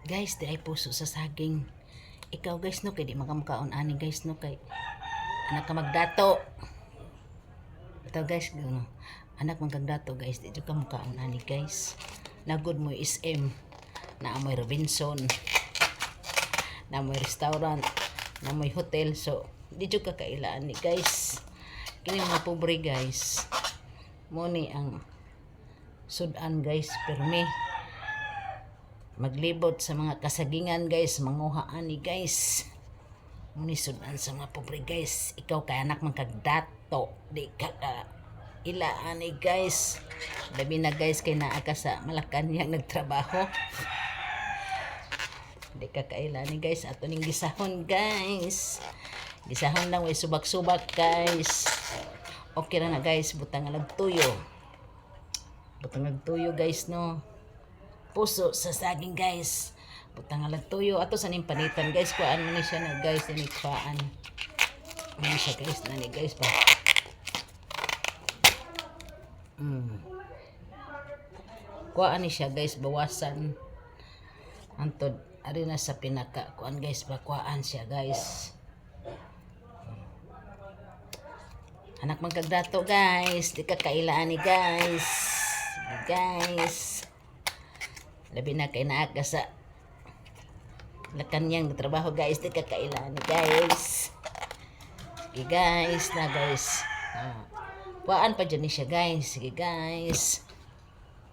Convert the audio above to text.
Guys, di ay puso sa saging. Ikaw guys no, kay di makamakaon ani guys no, kay anak ka magdato. Ito guys, no, anak magdato guys, di ka makaon ani guys. Nagod mo SM, na amoy Robinson, na amoy restaurant, na amoy hotel, so di ka kailaan ni guys. Kini mga pobre guys, mo ni ang sudan guys, permi maglibot sa mga kasagingan guys, manguhaan ni guys. Munisod sa mga pobre guys. Ikaw kay anak man kagdato, di ka ilaan ni guys. Labi na guys kay naa ka sa Malacanang nagtrabaho. Di ka kailaan ni guys. Ato ning gisahon guys. Gisahon lang way subak-subak guys. Okay na guys, butang nagtuyo. Butang nagtuyo guys no. Puso sa saging guys, butang tuyo ato sa panitan guys, kuan mo ni siya na guys, ni kuan mo siya guys, nani guys ba kuan ni siya guys, bawasan antod ari na sa pinaka kuan guys ba, kuan siya guys. Anak magkagdato guys, di ka kailaan ni guys. Guys, labi na kay naa ka sa Malacanang trabaho guys, di ka kailangan guys. Sige guys na guys. Kuhaan pa dyan siya guys. Sige guys.